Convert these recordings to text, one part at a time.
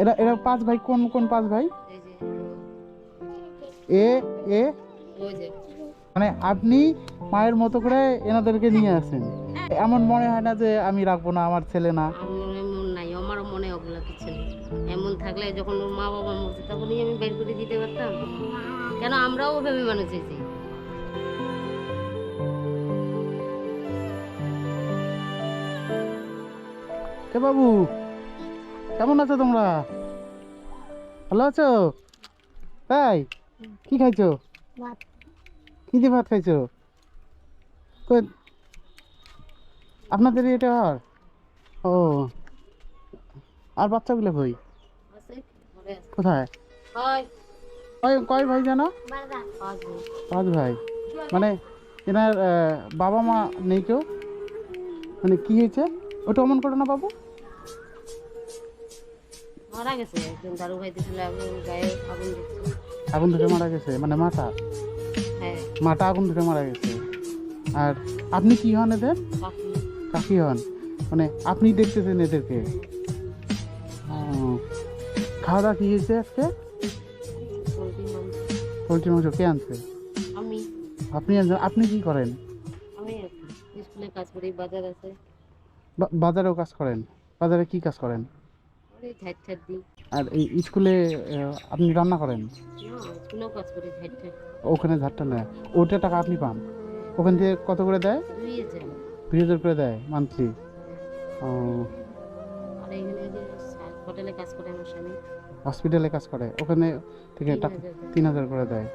এরা এরা পাঁচ ভাই, কোন কোন পাঁচ ভাই? এই যে এ এ ওই যে মানে আপনি মায়ের মতো করে এনাদেরকে নিয়ে আসেন। এমন মনে হয় না যে আমি রাখবো না, আমার ছেলে না? আমার এমন নাই, আমারও মনে ওগুলা কিছু নেই। এমন থাকলে যখন ওর মা বাবা মরছে তখনই আমি বের করে দিতে পারতাম। কেন আমরাও ওভাবে মানুষ হয়েছি। কে বাবু, কেমন আছো তোমরা? ভালো আছো? তাই? কি খাইছো? কি দিয়ে ভাত খাইছো? কই, আপনাদের এটা আর ও, আর বাচ্চাগুলো কই? আছে ঘরে আছে। কোথায়? হয় কয় কয় ভাই জানো? পাঁচ বোন। পাঁচ ভাই। মানে এনার বাবা মা নেই কেউ? মানে কি হয়েছে? ওটা অমন করো না বাবু। মারা গেছে একজন, দারু খাইতেছিল, আগুন গায়ে আগুন দিচ্ছে। আগুন ধরে মারা গেছে মানে মাটা? হ্যাঁ মাটা আগুন ধরে মারা গেছে। আর আপনি কি হন এদের? কাকি। কাকি হন? মানে আপনি দেখতেছেন এদেরকে? ও, খাওয়া দাওয়া কি হয়েছে আজকে? পোলট্রি মাংস। পোলট্রি মাংস কে আনছে? আমি আপনি আনছেন? আপনি কি করেন? আমি স্কুলে কাজ করি, বাজার আছে। বাজারেও কাজ করেন? বাজারে কি কাজ করেন? ওই ঝাইট ঠাট দিই। আর এই স্কুলে আপনি রান্না করেন? না, স্কুলেও কাজ করি, ঝাইট ঠাট। ওখানে ঝাড়টা নেয়, ওটা টাকা আপনি পান? ওখান থেকে কত করে দেয়? 2000। 2000 করে দেয় মান্থলি? ও, আর এখানে যে হোটেলে কাজ করে আমার স্বামী, হসপিটালে কাজ করে, ওখানে থেকে টাকা 3000 দেয়। 3000 করে দেয়।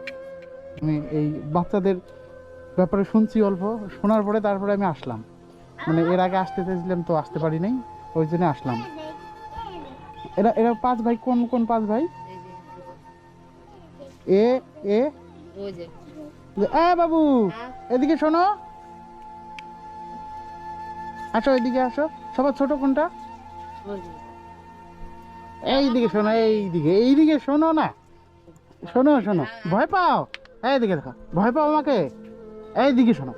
আমি এই বাচ্চাদের ব্যাপারে শুনছি অল্প, শোনার পরে তারপরে আমি আসলাম। মানে এর আগে আসতে চাইছিলাম তো আসতে পারি নাই, ওই জন্য আসলাম। এরা এরা পাঁচ ভাই, কোন কোন পাঁচ ভাই? এই যে এ এ ওই যে বাবু, হ্যাঁ এদিকে শোনো, আসো এদিকে আসো। সবার ছোট কোনটা? ওই যে এইদিকে শোনো, এইদিকে এইদিকে শোনো না, শোনো শোনো, ভয় পাও? এইদিকে দেখো, ভয় পাও আমাকে? এইদিকে শোনো,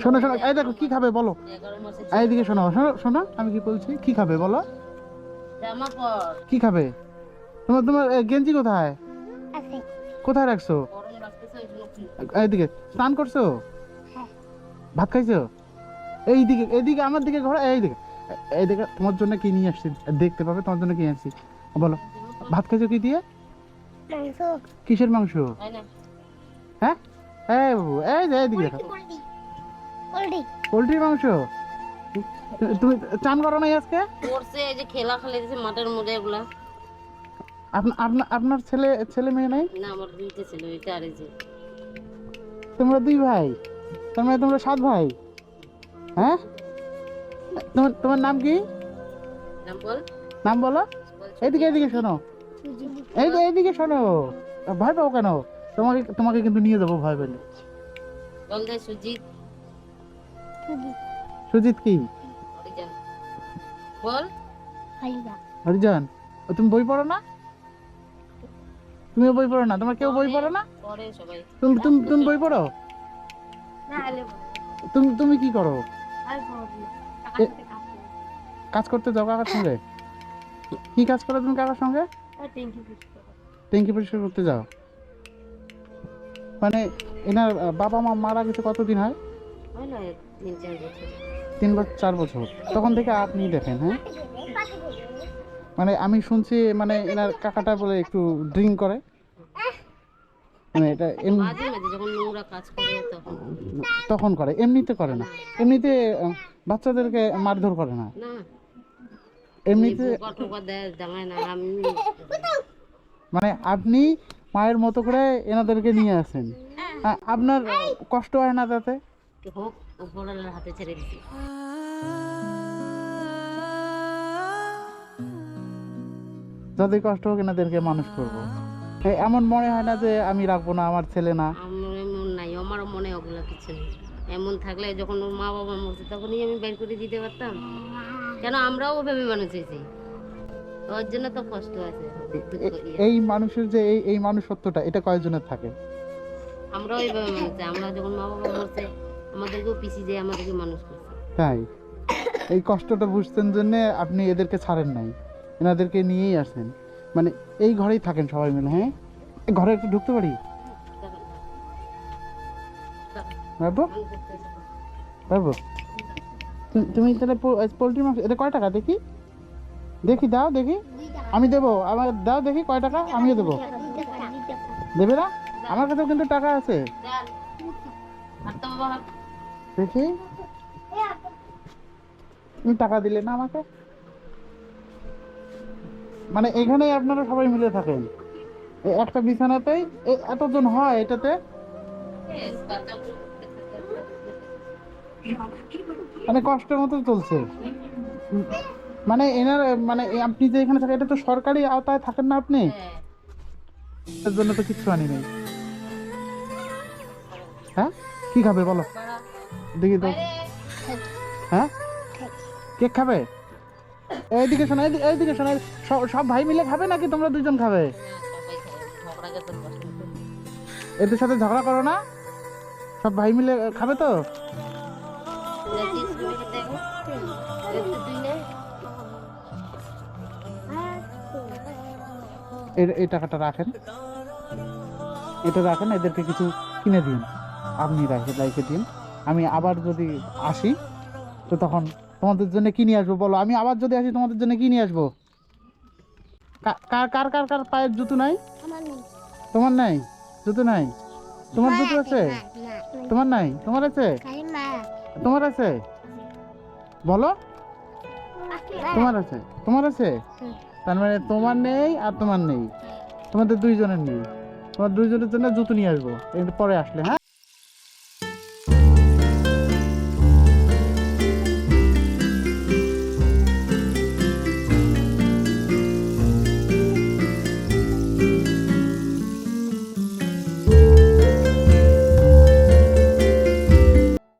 শোনো শোনো, এই দেখো কি খাবে বলো? 11 মাসে এইদিকে শোনো, শোনো শোনো, আমি কি বলছি, কি খাবে বলো? জামা পর কি খাবে? তোমার তোমার গেঞ্জি কোথায়? কোথায় রাখছো? গরম লাগতেছে ওই জন্য খুলতে। এইদিকে স্নান করছো? ভাত খাইছো? এইদিকে এইদিকে আমার দিকে ঘোরা, এইদিকে এইদিকে তোমার জন্য কি নিয়ে আসছি দেখতে পাবে, তোমার জন্য কি আসছি বলো? ভাত খাইছো কি দিয়ে? কিসের মাংস? তাই না? হ্যাঁ, এই বাবু, এই যে এইদিকে দেখো, পোলট্রির মাংস। তুমি চান করো নাই আজকে? করছে এই যে খেলা খেলে দিছে মাঠের মধ্যে এগুলা। আপনার আপনার ছেলে ছেলে মেয়ে নাই? না, আমার দুইটা ছিল, এটা আর এই যে তোমরা দুই ভাই, তার মানে তোমরা সাত ভাই? হ্যাঁ, তোমার তোমার নাম কি? নাম বল। নাম বলো। এইদিকে এইদিকে শোনো, এই যে এইদিকে শোনো, ভয় পাও কেন? তোমাকে তোমাকে কিন্তু নিয়ে যাবো ভয় পেলে। বল দে সুজিত। সুজিত কি? হরিজন। বল। হরিজন। ও, তুমি বই পড়ো না? তুমিও বই পড়ো না? তোমার কেউ বই পড়ো না? পরে সবাই। তুমি তুমি তুমি বই পড়ো? তুমি তুমি কি করো? এ- কাজ করতে যাও কাকার সঙ্গে? কি কাজ করো তুমি কাকার সঙ্গে? ট্যাঙ্কি পরিষ্কার করতে যাও? মানে এনার বাবা মা মারা গেছে কতদিন হয়? হয় না, 3-4 বছর। 3-4 বছর। তখন থেকে আপনি দেখেন? হ্যাঁ, মানে আমি শুনছি মানে এনার কাকাটা বলে একটু ড্রিঙ্ক করে, মানে এটা মাঝে মাঝে যখন নোংরা কাজ করে তখন। তখন করে, এমনিতে করে না? এমনিতে বাচ্চাদেরকে মারধর করে না? না, এমনিতে বোকা টোকা দেয়, জামাই না আমি। মানে আপনি মায়ের মতো করে এনাদেরকে নিয়ে আসেন, আপনার কষ্ট হয় না তাতে? হোক, উপরওয়ালার হাতে ছেড়ে দিছি। যতই কষ্ট হোক এনাদেরকে মানুষ করবো। এমন মনে হয় না যে আমি রাখবো না, আমার ছেলে না? আমার এমন নাই, আমারও মনে ওগুলো কিছু নেই। এমন থাকলে যখন ওর মা বাবা মরছে তখনই আমি বের করে দিতে পারতাম। কেন আমরাও ওভাবে মানুষ হয়েছি। ওর জন্য তো কষ্ট আছে, দুঃখ দিয়ে। এই মানুষের যে এই এই মানুষত্বটা, এটা কয়জনের থাকে? আমরাও এইভাবে মানুষ, আমরা যখন মা বাবা মরছে আমাদেরকেও পিছিয়ে দিয়ে আমাদেরকে মানুষ করছে। তাই এই কষ্টটা বুঝতেন জন্য আপনি এদেরকে ছাড়েন নাই? এনাদেরকে নিয়েই আসেন, মানে এই ঘরেই থাকেন সবাই মিলে? হ্যাঁ, এই ঘরে একটু ঢুকতে পারি বাবু? বাবু তুমি তাহলে পোলট্রি মাংস এটা কয় টাকা দেখি? দেখি দাও দেখি, আমি দেবো, আমার দাও দেখি কয় টাকা, আমিও দেবো। দেবে না? আমার কাছেও কিন্তু টাকা আছে, দেখি। তুমি টাকা দিলে না আমাকে? মানে এখানেই আপনারা সবাই মিলে থাকেন এই একটা বিছানাতেই? এতজন হয় এটাতে? মানে কষ্টের মতো চলছে। উম, মানে এনার মানে আপনি যে এখানে থাকেন এটা তো সরকারি আওতায় থাকেন না আপনি? এর জন্য তো কিচ্ছু আনি নেই। হ্যাঁ, কি খাবে বলো দেখি তো। হ্যাঁ, কেক খাবে? এইদিকে শোনো, এইদিকে শোনো, সব ভাই মিলে খাবে নাকি তোমরা দুজন খাবে? এদের সাথে ঝগড়া করো না, সব ভাই মিলে খাবে তো? এই টাকাটা রাখেন, এটা রাখেন, এদেরকে কিছু কিনে দিন, আপনি রেখে দিন। আমি আবার যদি আসি তো তখন তোমাদের জন্য কি নিয়ে আসবো বলো? আমি আবার যদি আসি তোমাদের জন্য কি নিয়ে আসবো? কার কার কার কার পায়ের জুতো নাই? তোমার নাই জুতো? নাই তোমার জুতো আছে? তোমার নাই? তোমার আছে? তোমার আছে বলো? তোমার আছে? তোমার আছে? তার মানে তোমার নেই আর তোমার নেই, তোমাদের দুইজনের নেই। তোমার দুইজনের জন্য জুতো নিয়ে আসবো পরে আসলে। হ্যাঁ।